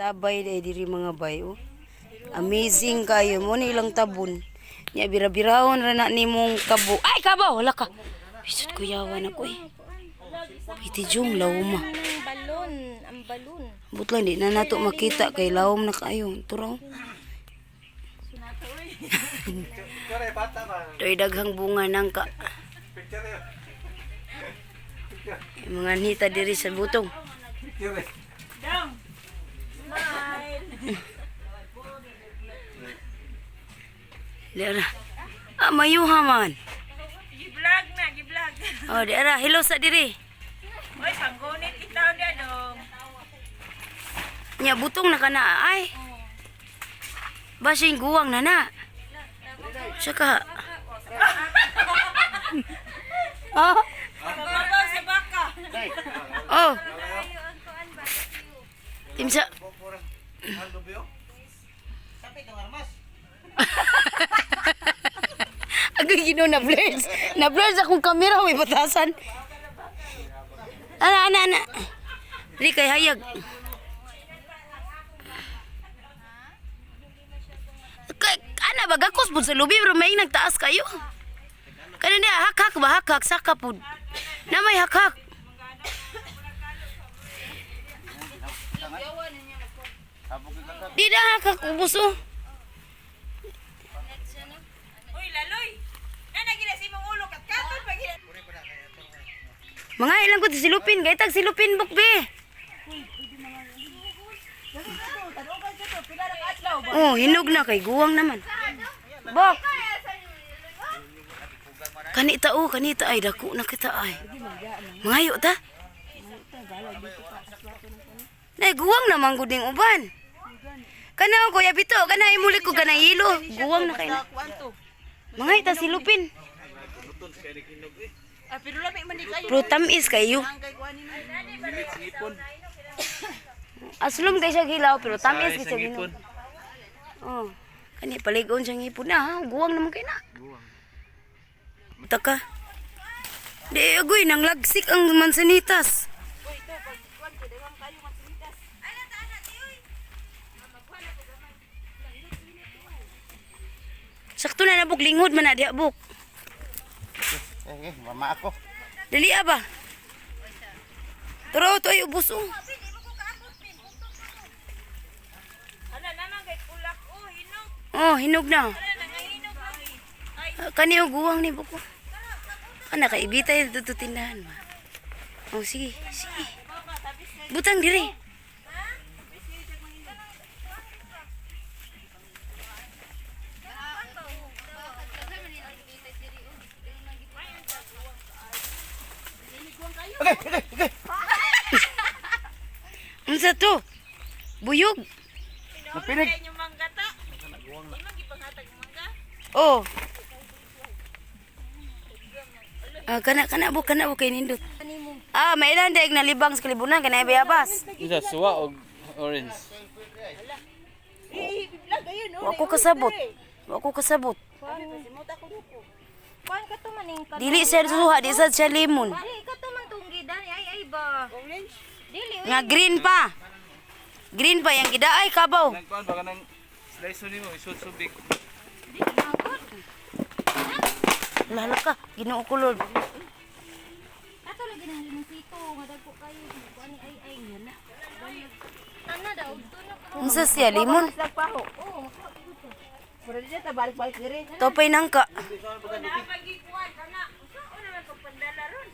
Tabay day diri mga bay, oh. Amazing kayo mo ni ilang tabon. Nya bira-birahon ra na nimong kabo. Ay kabaw, wala ka. Bisud ko yawan ako eh. Piti jung lawma. Ang balon. Butlan di na nato makita kay lawom na kayo. Turaw. Doy daghang bunga nang ka. Mga nita diri sa butong. Dong. Smile. Dara. Ah, mayuha man. Gi-vlog na, gi-vlog. Oh, dara, hello sa diri. Oy, panggunit itaw dia dong. Nya butong na kana ay. Basing guwang na na. Saka. Oh. Babaw sa baka. Oh. Timsa. Agay gino na blurs. Na blurs akong kamera may batasan. Ana. Dili kay hayag. Ana bagakos pud sa lubi pero may nagtaas kayo. Kana dia hak ba hak saka pud. Na may hak. Di dah hak ubuso. Uy, laloy. Ana gila si mong ulo kat katon pag Mga ilang ko silupin, kay tag silupin bukbe. Oh, hinog na kay guwang naman. Bok. Kanita ay dako na kita ay. Mangayo ta. Nay guwang naman guding uban. Kana ko ya bito, kana imuli ko kana hilo. Guwang na kay na. Mangay ta silupin. pero lami man di kayo. Pero tamis kayo. Aslom kay siya gilaw pero tamis kay siya ginog. Oh, kani paligon siya ngipon na ha. Guwang naman kay na. Taka. Di agoy nang lagsik ang mansanitas. Sakto na nabuk lingod man na di abuk. Mama ako. Dali ba? Turo to ay ubos oh. Ana naman kay kulak hinog. Oh, hinog na. Ana nangahinog lagi. Ay, Kani og guwang ni buko. Ana kay ibitay dito tindahan ba. Oh, sige. Butang diri. Okay. Unsa to? Buyog. Napinig. kay yung mangga ta. Imong gipanghatag ng mangga. Oh. Kana bu kay nindot. Ah, may ilan daig na libang sa kalibunan kana bayabas. Isa suwa og orange. Vlog ayun no. Wa ko kasabot. Simuta ko duko. Kuan ka to maning ka. Dili sa suha, di sa siya limon. Dili ka to man tunggi dan ay ba. Orange. Dili Nga green pa. Green pa yang gidaay kabaw. Nagkuan baka nang slice nimo isud subik. Lala ka, Ginoo ko Lord. Ato lagi nang limusito, madagko kayo. Kuan ay yun na. Ana daw tuno ka. Unsa siya limon? Nagpaho. Oo. Pero di ta balik-balik diri. Topay nangka. Pagikuan kana. Usa naman pag pandala ron.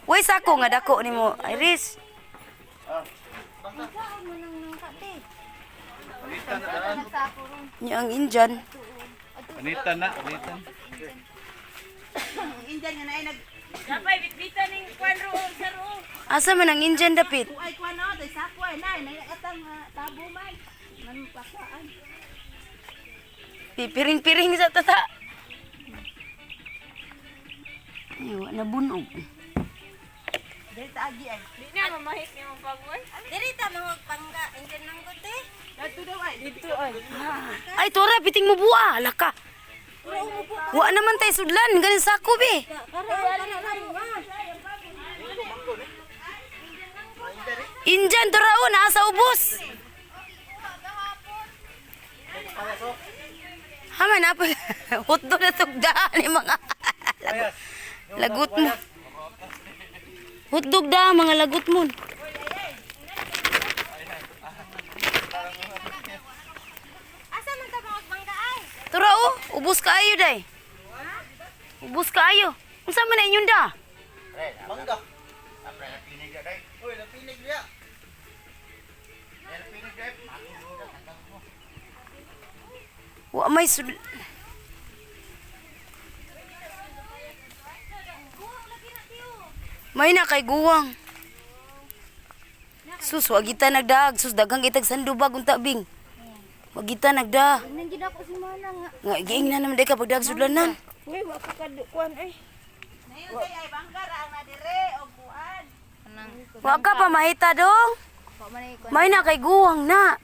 Way sako nga dako nimo, Iris. Nya ang Indian. Anitan na. Indian nga nay nag Kapay bitbitan ning kuan ro sa ro. Asa man ang Indian dapit? Ay kuan na tay sako ay nay atang tabo may. Ngan pakaan. Pipiring-piring sa tata. Ay, na bunog. Dili ta agi ay. Di na mamahit ni mo pagway. Dili ta mga pangga Indian nang gote. Dito daw ay. Dito ay. Ay, tora, piting mo buwa. Laka. Wa naman tayo sudlan. Galing sako, be. Para. Injan to raon, nasa ubos. Haman apa? Hotdog na tugdaan ni mga lagot mo. Hotdog da mga lagot mo. Asa man ta mga bangka ay? Tura ubos kaayo day. Ubos kaayo. Unsa man na inyong da? Bangga. Apa napinig dia, dai? Oy, napinig dia. Napinig dia. Wa may sud. May na kay guwang. Sus, wag kita nagdag. Sus, dagang itag sandubag unta bing. Wag kita nagda. Nandiyan ako si Mana nga. Nga, giing na naman day ka pagdag sudlanan. Uy, wa ka kuan ay. Nayon kay ay bangka ra ang nadire og kuan. Wa ka pa mahita dong. May na kay guwang na.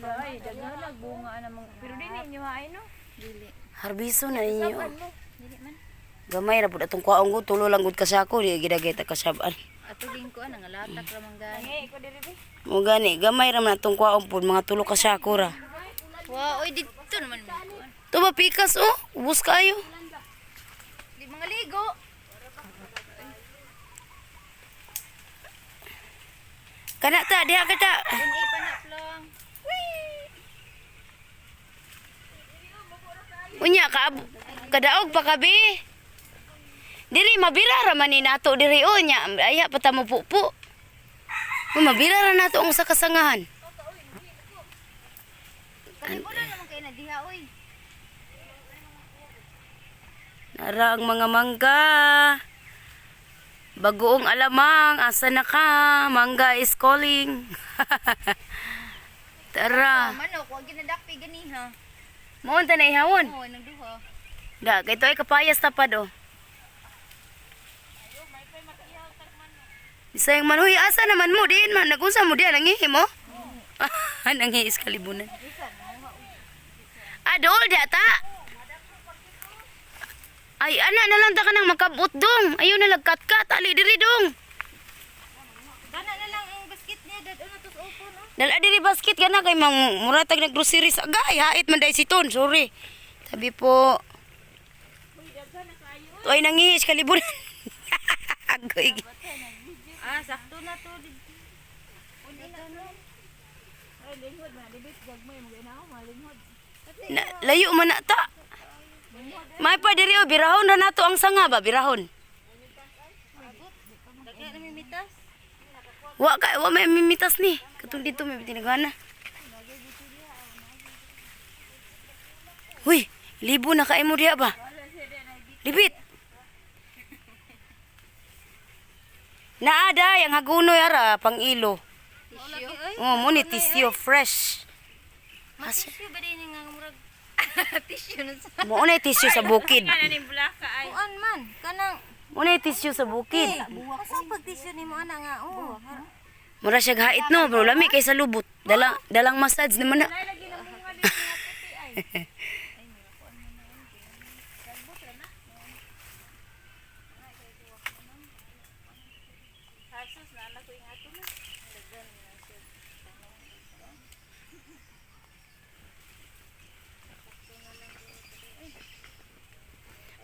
Ay, daghan na bunga namang. Pero dili inyo ay no? Dili. Harbiso na inyo. Dili man. Gamay ra pud atong kwaong ko tulo lang gud kasako di gidagay ta kasaban. Ato din ko ang latak ra man gani. Ay, ko diri. Mo gani gamay ra man atong kwaong pud mga tulo kasako ra. Wa, oy dito naman mo kuan. To ba pikas oh? Ubos kayo. Di mga ligo. Kana ta diha ka ta. Dili pa na plong. Unya ka kadaog pa kabi. Diri mabira ra man ni nato diri o nya aya pa ta mo pupo. Mabira ra nato ang usa ka sangahan. Kalibunan naman kay na diha oy. Nara ang mga mangga. Bagoong alamang, asa na ka? Mangga is calling. Tara. Manok, wag ginadakpi ganiha. Moon ta na ihawon. Oo, nagduha. Da, kay to ay kapayas tapad oh. Bisayang man, huy, asa naman mo din man, nagunsa mo diyan, nangihi mo? Nangihis kalibunan. Adol, data. Ay, ana, nalanta ka nang makabot dong. Ayaw na lagkat-kat, ali diri dong. Kana na lang ang basket niya, dad ano tos upo no. Dala diri basket ka na, kay muratag na groceries. Agay, hait man day siton, sorry. Sabi po. To ay nangihis kalibunan. Agoy. Ah, sakto na to. Uli na no. Ay, linghod na, dibit gagmay mo gina ako, malinghod. Layo man na ta. May pa diri o, birahon na nato ang sanga ba, birahon. Dagya na mimitas. Wa may mimitas ni. Katong dito may tinagana. Uy, libo na kaay mo diha ba? Libit. Naada yang hagunoy ara pang ilo. Tissue. Oh, mo ni tissue fresh. Tissue ba din nga murag tissue na sa. Mo na tissue sa bukid. ni bulaka ay. Kuan man, kanang Mo na tissue sa bukid. asa pag tissue nimo ana nga oh. Mura siya hait no, bro lami kay sa lubot. Dalang massage naman na.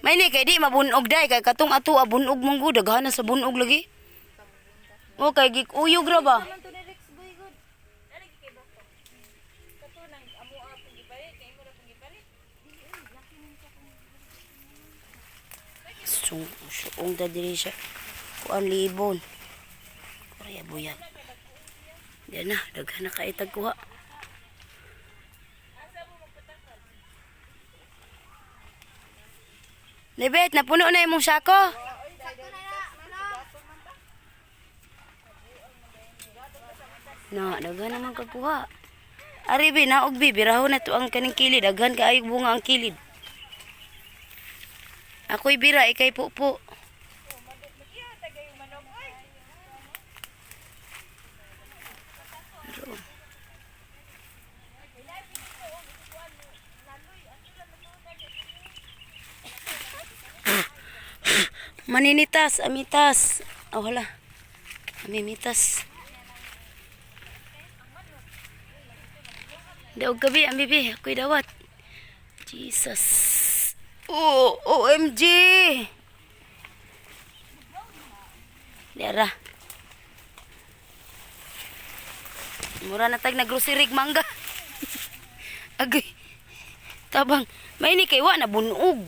May ni kay di mabunog day kay katong ato abunog mong gud daghan na sa bunog lagi. O kay gikuyog ra ba? Suong ta diri siya. Kuan libon. Kaya buyag. Diyan na, daghan na kaitag kuha. Libet, napuno na imong sako. Na, daghan naman kakuha. Ari bi, naog bi, birahon na to ang kaning kilid. Daghan kaayog bunga ang kilid. Ako'y bira, ikay pupo. Maninitas, amitas. Oh, hala. Mimitas. Daog gabi ang bibi, ako'y dawat. Jesus. Oh, OMG. Dara. Mura na tag nag-grocery mangga. Agay. Tabang, may ni kay wa na bunog.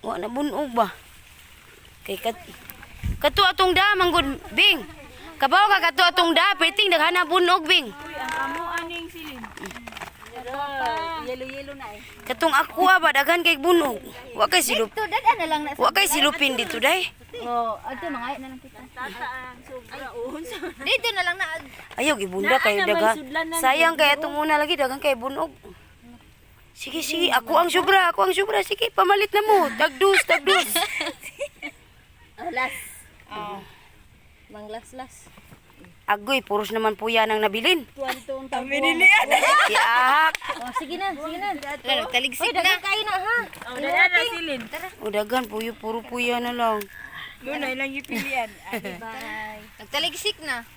Wa na bunog ba? Kay kato atong da manggod Bing. Kabaw ka kato atong da, perting daghana bunog Bing. Uy, ang amo aning silin. Yelo-yelo na eh. Katong aqua ba daghan kay bunog. Wa kay silup. Ito, dada na lang na. Wa kay silupin dito day. Oh, ato mga na lang kita. Tata ang sobra unsa. Dito na lang na. Ayaw gibunda kay daga. Sayang kay atong una lagi daghan kay bunog. Sige, sige, ako ang sobra. Sige, pamalit na mo. Tagdus. Las. Oh. Manglas-las. Agoy, puros naman po yan ang nabilin. Tuwan-tuwan ang binilian. Tiahak. Oh, sige na. Taligsik na. Oy, kayo na ha. Oh, dada na silin. Tara. O dagan, puro puya na lang. Doon na ilang ipilian. Bye. Nagtaligsik na.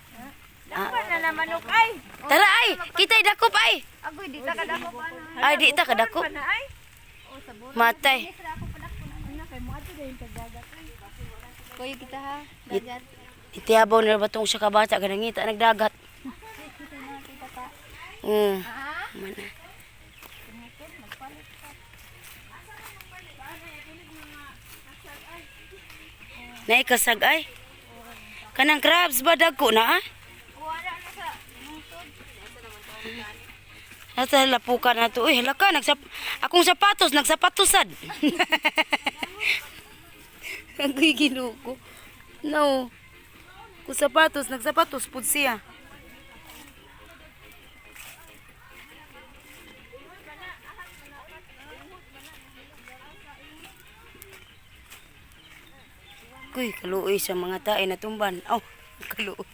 Dapat na naman ay. Tara ay, kita'y dakop ay. Agoy, di ta kadako pa na. Ay, di ta kadakop. Matay. Koyo kita ha. Dagat. Itiabaw na ba itong siya kabata, ganangita, nagdagat. Mana. Naikasag ay. Kanang crabs ba dagko na ah? Nasa lapukan na to. Uy, halaka, akong sapatos, nagsapatosad. Agoy ginuko. No. Kung nagsapatos, pud siya. Kuy, kaluoy sa mga tae na tumban. Oh, kaluoy.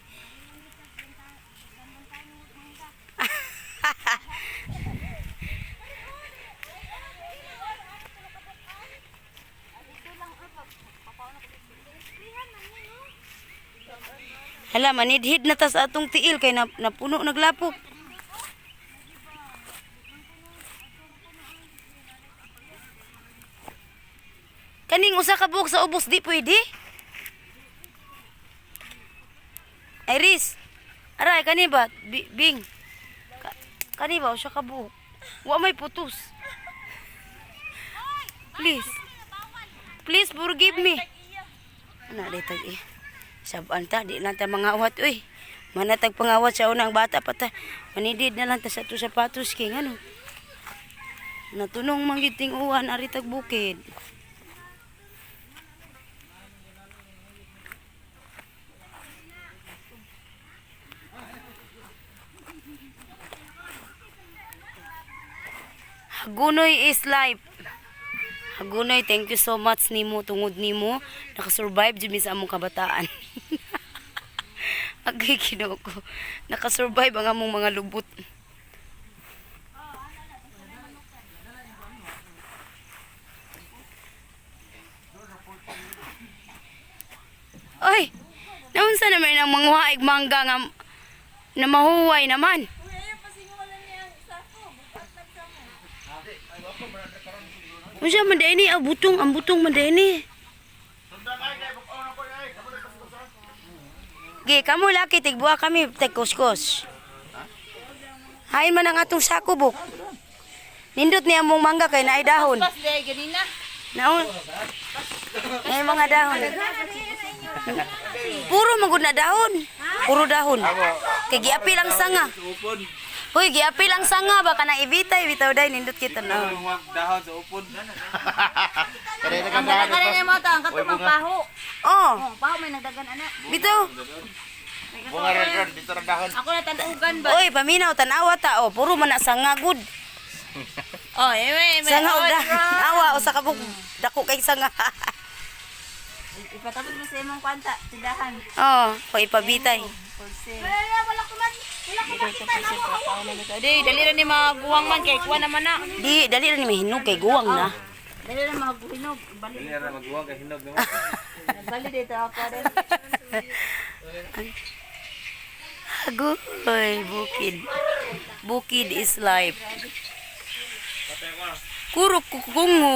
Hala, manidhid na tas atong tiil kay napuno naglapok. Kaning usa ka buok sa ubos di pwede. Iris. Aray kani ba? Bing. Kani ba usa ka buok? Wa may putus. Please. Please forgive me. Ana ditag eh. Saban ta, di lang ta mangawat, uy. Manatag pangawat sa unang bata pa ta. Manidid na lang ta sa to sapatos king, ano. Natunong manggiting uwan, aritag bukid. Hagunoy is life. Hagunoy, thank you so much nimo, tungod nimo. Nakasurvive dyan sa among kabataan. Agay Ginoo ko. Nakasurvive ang among mga lubot. Oy! Naunsa naman ang mangwaig mangga nga na mahuway naman. Unsa man day ni ang butong man day ni. Gi, kamo laki tigbuha kami kuskus. Hain man ang atong sako buk. Nindot ni among mangga kay naay dahon. Naon? May mga dahon. Puro magud na dahon. Puro dahon. Kay giapil ang sanga. Hoy, giapil ang sanga ba kana ibitaw day nindot kita na. Dahon sa upod. Ang daghan ni mo ta ang katong paho. Oh, Paho may nagdagan ana. bitaw. Bunga ron dito ra dahon. Ako na tanugan ba? Oy, paminaw tanawa ta. Oh, puro man na sanga good. Oh, may Sanga og awa usa ka buk dako kay sanga. ipatapos mo sa imong kwanta, tindahan. Oh, koy pabitay. Wala ko makita na. Dali ra ni mga guwang man kay kuha naman na. Di dali ra ni mahinog kay guwang na. Dali ra mga guhinog. Dili ra magbuwag kay hinog naman. Sali dito ako din. Agoy, bukid. Bukid is life. Kurok kukungo.